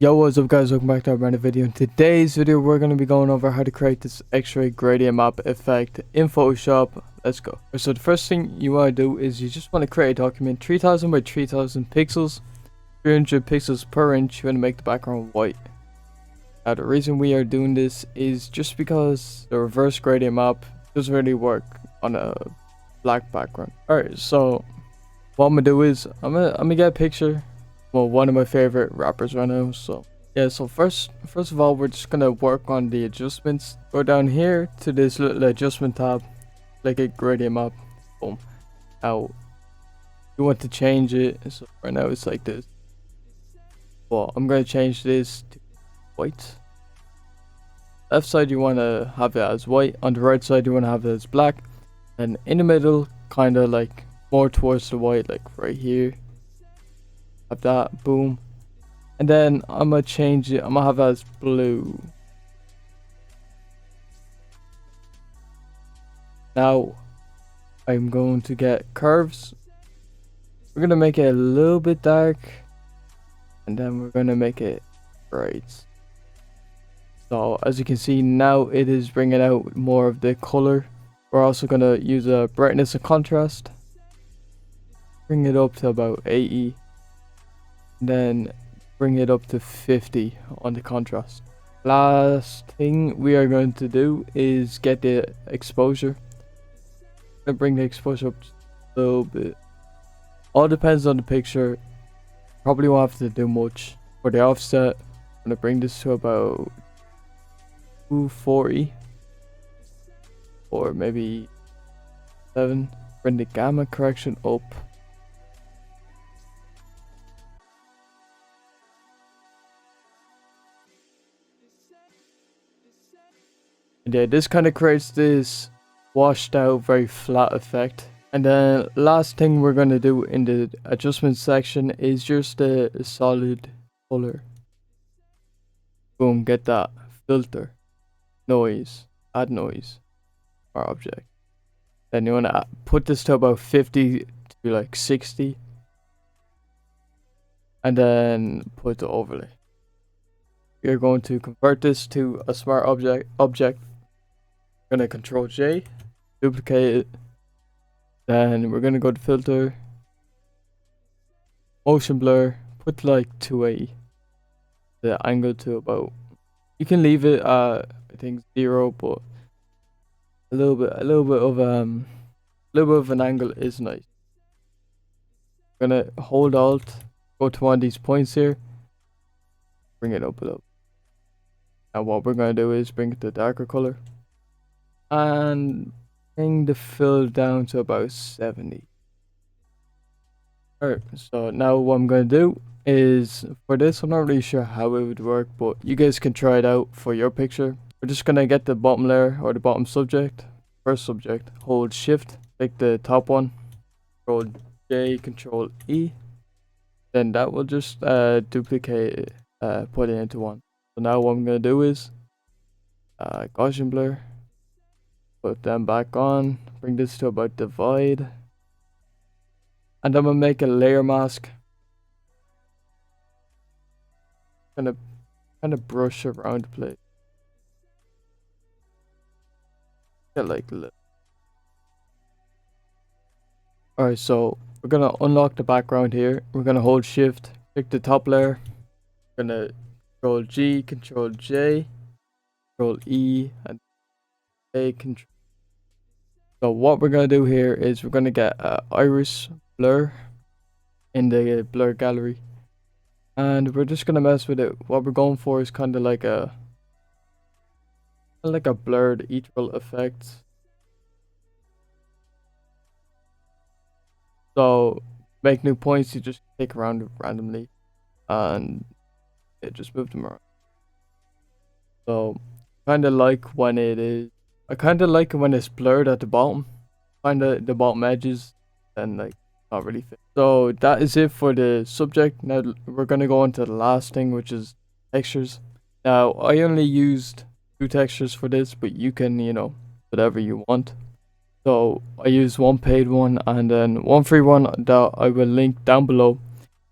Yo, what's up guys, welcome back to our brand new video. In today's video we're going to be going over how to create this X-ray gradient map effect in Photoshop. Let's go. So the first thing you want to do is you just want to create a document 3000 by 3000 pixels, 300 pixels per inch. You want to make the background white. Now the reason we are doing this is just because the reverse gradient map doesn't really work on a black background. Alright, so what I'm gonna do is I'm gonna get a picture. Well, one of my favorite rappers right now. So yeah, so first of all, we're just gonna work on the adjustments. Go down here to this little adjustment tab, click it, gradient map, boom. Now you want to change it, so right now it's like this. Well, I'm gonna change this to white. Left side you want to have it as white, on the right side you want to have it as black, and in the middle kind of like more towards the white, like right here. Have that, boom. And then I'm gonna change it, I'm gonna have it as blue. Now I'm going to get curves. We're gonna make it a little bit dark, and then we're gonna make it bright. So as you can see now, it is bringing out more of the color. We're also gonna use a brightness and contrast, bring it up to about 80. Then bring it up to 50 on the contrast. Last thing we are going to do is get the exposure. I'm gonna bring the exposure up just a little bit. All depends on the picture. Probably won't have to do much. For the offset, I'm gonna bring this to about 240 or maybe 7. Bring the gamma correction up. Yeah, this kind of creates this washed out, very flat effect. And then last thing we're going to do in the adjustment section is just a solid color. Boom, get that. Filter, noise, add noise, or object. Then you want to put this to about 50 to like 60. And then put the overlay. You're going to convert this to a smart object. Gonna Control J, duplicate it, then we're gonna go to filter, motion blur, put like 280, the angle to about, you can leave it I think 0, but a little bit of an angle is nice. Gonna hold Alt, go to one of these points here, bring it up a little. Now what we're gonna do is bring it to darker color and bring the fill down to about 70. Alright, so now what I'm going to do is, for this I'm not really sure how it would work, but you guys can try it out for your picture. We're just going to get the bottom layer or the bottom subject, first subject, hold shift, pick the top one, Control J, Control E, then that will just duplicate it, put it into one. So now what I'm going to do is Gaussian blur, put them back on, bring this to about divide, and I'm gonna make a layer mask. Kind of brush around the place. Get like little. Alright, so we're gonna unlock the background here. We're gonna hold shift, pick the top layer, we're gonna Control G, Control J, Control E, and A, Control. So what we're gonna do here is we're gonna get iris blur in the blur gallery, and we're just gonna mess with it. What we're going for is kind of like a blurred ethereal effect. So make new points, you just click around it randomly and it just move them around. So kind of like when it is, I kind of like it when it's blurred at the bottom, kind of the bottom edges, and like not really fit. So that is it for the subject. Now we're gonna go on to the last thing, which is textures. Now I only used 2 textures for this, but you can, you know, whatever you want. So I use one paid one and then one free one that I will link down below.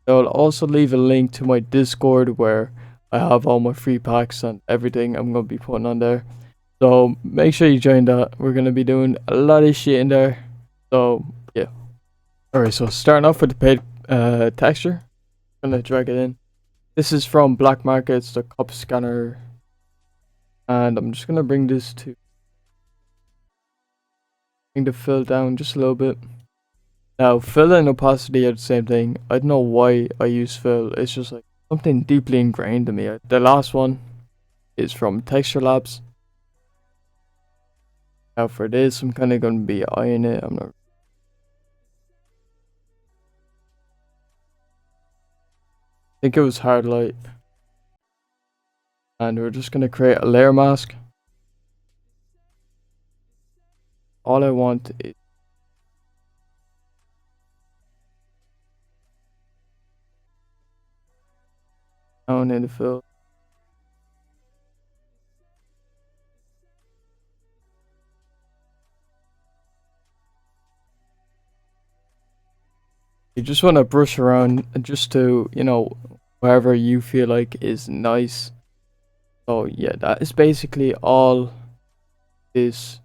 I will also leave a link to my Discord where I have all my free packs and everything I'm gonna be putting on there. So make sure you join that. We're gonna be doing a lot of shit in there. So yeah. Alright, so starting off with the paid texture. I'm gonna drag it in. This is from Black Market, it's the cup scanner. And I'm just gonna bring this to bring the fill down just a little bit. Now fill and opacity are the same thing. I don't know why I use fill. It's just like something deeply ingrained in me. The last one is from Texture Labs. Now for this, I'm kind of going to be eyeing it. I'm not. I think it was hard light. And we're just going to create a layer mask. All I want is down in the fill. You just want to brush around just to, you know, wherever you feel like is nice. So yeah, that is basically all this